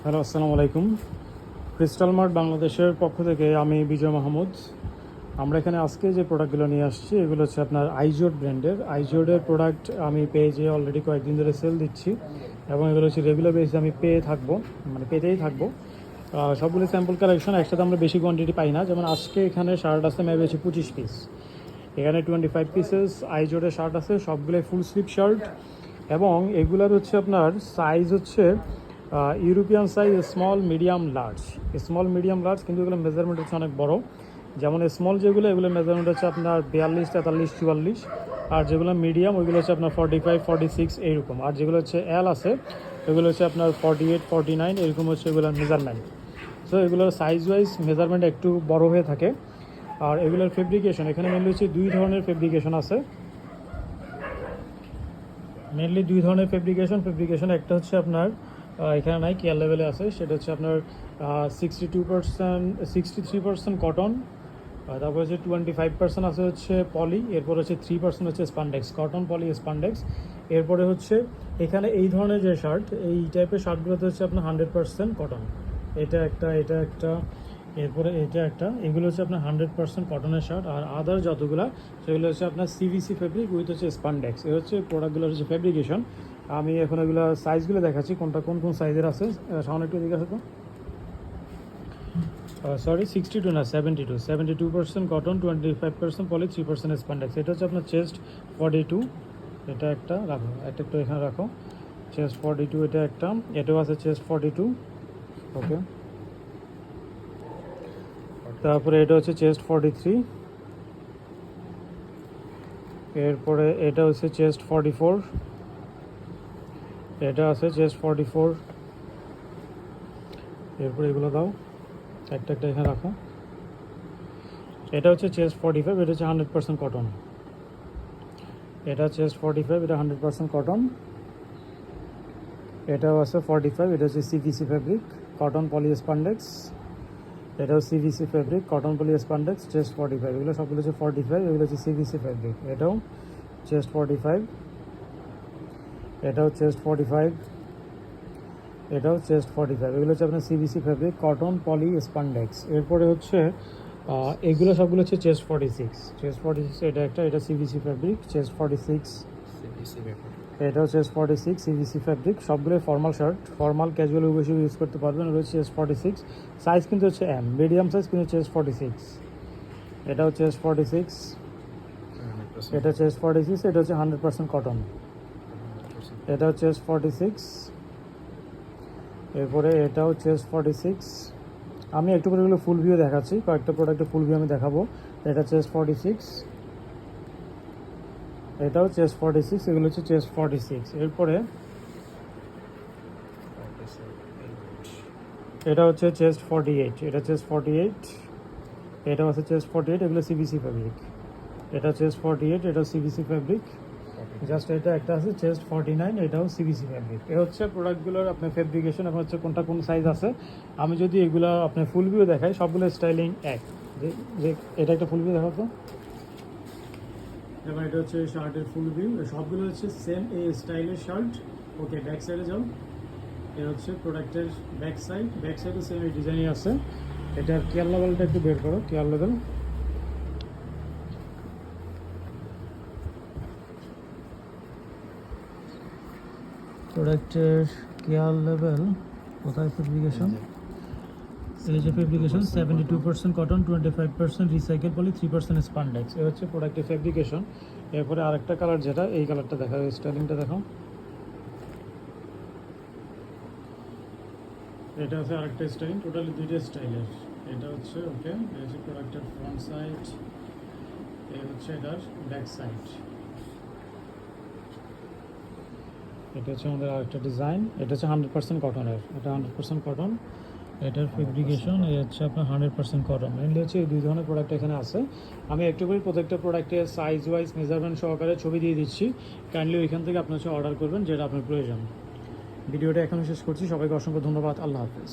Hello, আসসালামু আলাইকুম। Crystal mart বাংলাদেশের পক্ষ থেকে আমি বিজয় মাহমুদ। আমরা এখানে আজকে যে প্রোডাক্টগুলো নিয়ে আসছি এগুলো হচ্ছে আপনার আইজোড ব্র্যান্ডের। আইজোডের প্রোডাক্ট আমি পেজে অলরেডি কয়েকদিন ধরে সেল দিচ্ছি এবং এগুলো হচ্ছে রেগুলার বেসিসে আমি পেতেই থাকবো। সবগুলো স্যাম্পল কালেকশন একসাথে আমরা বেশি কোয়ান্টিটি পাই না। যেমন আজকে এখানে শার্ট আছে মেবি হচ্ছে 25 পিস, এখানে 25 পিসেস আইজোডের শার্ট আছে, সবগুলোই ফুল স্লিভ শার্ট এবং এগুলার হচ্ছে আপনার সাইজ হচ্ছে European size small medium large, কিন্তু এগুলো মেজারমেন্ট হচ্ছে অনেক বড়। যেমন স্মল যেগুলো এগুলো মেজারমেন্ট হচ্ছে আপনার 42, 43, 44, আর যেগুলো মিডিয়াম ওইগুলো হচ্ছে আপনার 45, 46 এইরকম, আর যেগুলো হচ্ছে এল আছে এগুলো হচ্ছে আপনার 48, 49 এরকম হচ্ছে এগুলোর মেজারমেন্ট। সো এগুলোর সাইজ ওয়াইজ মেজারমেন্ট একটু বড় হয়ে থাকে। আর এগুলোর ফেব্রিকেশন এখানে মেনলি হচ্ছে দুই ধরনের ফেব্রিকেশন আছে। ফেব্রিকেশন একটা হচ্ছে আপনার এখানে নাই, কেয়ার লেভেলে আছে, সেটা হচ্ছে আপনার 62%, 63% কটন, তারপর হচ্ছে 25% আছে হচ্ছে পলি, এরপর হচ্ছে 3% হচ্ছে স্পান্ডেক্স, কটন পলি স্পান্ডেক্স। এরপরে হচ্ছে এখানে এই ধরনের যে শার্ট, এই টাইপের শার্টগুলোতে হচ্ছে আপনার 100% কটন। এটা একটা, এরপরে এটা একটা, এগুলো হচ্ছে আপনার 100% কটনের শার্ট। আর আদার যতগুলো সেগুলো হচ্ছে আপনার সিভিসি ফেব্রিক উইথ হচ্ছে স্পান্ডেক্স। এ হচ্ছে প্রোডাক্টগুলোর হচ্ছে ফেব্রিকেশন। আমি এখন এগুলো সাইজগুলো দেখাচ্ছি কোনটা কোন সাইজের আছে। সামনে একটু দিকে আসো তো। 62 না, 72% কটন, 25% পলি, 3% স্পান্ডেক্স। এটা হচ্ছে আপনার চেস্ট 42, এটা একটা রাখো, একটা একটু এখানে রাখো। চেস্ট 42 এটা একটা, এটাও আছে চেস্ট 42। ওকে, তারপরে এটা হচ্ছে চেস্ট 43, এরপরে এটা হচ্ছে চেস্ট 44, এটা আছে চেস্ট 44। এরপরে এগুলো দাও, একটা এখানে রাখো। এটা হচ্ছে চেস্ট 45, এটা হচ্ছে 100% কটন। এটা চেস্ট 45, এটা 100% কটন। এটাও আছে 45, এটা হচ্ছে সিভিসি ফেব্রিক, কটন পলি স্পান্ডেক্স। এটাও সিভিসি ফেব্রিক, কটন পলি স্পান্ডেক্স, চেস্ট 45। এগুলো সবগুলো হচ্ছে 45, এগুলো হচ্ছে সিভিসি ফেব্রিক। এটাও চেস্ট 45, এটাও চেস্ট 45, এটাও চেস্ট 45। এগুলো হচ্ছে আপনার সিভিসি ফেব্রিক, কটন পলি স্পান্ডেক্স। এরপরে হচ্ছে এগুলো সবগুলো হচ্ছে চেস্ট 46, এটা একটা, এটা সিভিসি ফেব্রিক, চেস্ট 46। এটাও চেস্ট 46 সিভিসি ফেব্রিক। সবগুলো ফর্মাল শার্ট, ফর্মাল ক্যাজুয়াল উভয় ইউজ করতে পারবেন। ওটা হচ্ছে চেস্ট 46, সাইজ কিন্তু হচ্ছে এম, মিডিয়াম সাইজ কিন্তু চেস্ট 46। এটাও চেস্ট 46, এটা চেস্ট 46, এটা হচ্ছে 100% কটন। এটাও চেস্ট 46, এরপরে এটাও চেস্ট 46। আমি একটু করে এগুলো ফুল ভিউ দেখাচ্ছি, কয়েকটা প্রোডাক্টের ফুল ভিউ আমি দেখাবো। এটা চেস্ট 46, এটাও চেস্ট 46, এগুলো হচ্ছে চেস্ট 46। এরপরে এটা হচ্ছে চেস্ট 48, এটা চেস্ট 48, এটা হচ্ছে চেস্ট 48, এগুলো সিভিসি ফেব্রিক। এটা চেস্ট 48, এটাও সিভিসি ফেব্রিক। জাস্ট এটা একটা আছে চেস্ট 49, এটাও সিভিসি ফেব্রিক। এ হচ্ছে প্রোডাক্টগুলোর আপনার ফেব্রিকেশন এবং হচ্ছে কোনটা কোন সাইজ আছে। আমি যদি এগুলো আপনার ফুল ভিউ দেখাই, সবগুলো স্টাইলিং এক। যে এটা একটা ফুল ভিউ দেখাও তো। এবার এটা হচ্ছে শার্টের ফুল ভিউ, সবগুলো হচ্ছে সেম এই স্টাইলের শার্ট। ওকে, ব্যাক সাইডে যাও। এ হচ্ছে প্রোডাক্টের ব্যাক সাইডে সেম এই ডিজাইনই আছে। এটার কেয়ার লেভেলটা একটু বের করো, কেয়ার লেভেল। প্রোডাক্টের কেয়ার লেভেল কোথায়? ফেব্রিকেশন, এই যে ফেব্রিকেশন 72% কটন, 25% রিসাইকেল পলি, 3% স্পান্ডেক্স। এ হচ্ছে প্রোডাক্টের ফেব্রিকেশন। এরপরে আরেকটা কালার, যেটা এই কালারটা দেখাও, স্টাইলিংটা দেখাও। এটা হচ্ছে আরেকটা স্টাইলিং, টোটালি দুইটা স্টাইলের। এটা হচ্ছে ওকে, এই হচ্ছে প্রোডাক্টের ফ্রন্ট সাইড, এই হচ্ছে এটার ব্যাক সাইড। এটা হচ্ছে আমাদের আরেকটা ডিজাইন, এটা হচ্ছে 100% কটনের, এটা 100% কটন। এটার ফেব্রিকেশন এই হচ্ছে আপনার 100% কটন। মেনলি হচ্ছে এই দুই ধরনের প্রোডাক্ট এখানে আছে। আমি একটু করে প্রত্যেকটা প্রোডাক্টের সাইজ ওয়াইজ মেজারমেন্ট সহকারে ছবি দিয়ে দিচ্ছি। কাইন্ডলি ওইখান থেকে আপনার হচ্ছে অর্ডার করবেন যেটা আপনার প্রয়োজন। ভিডিওটা এখানে শেষ করছি। সবাইকে অসংখ্য ধন্যবাদ। আল্লাহ হাফেজ।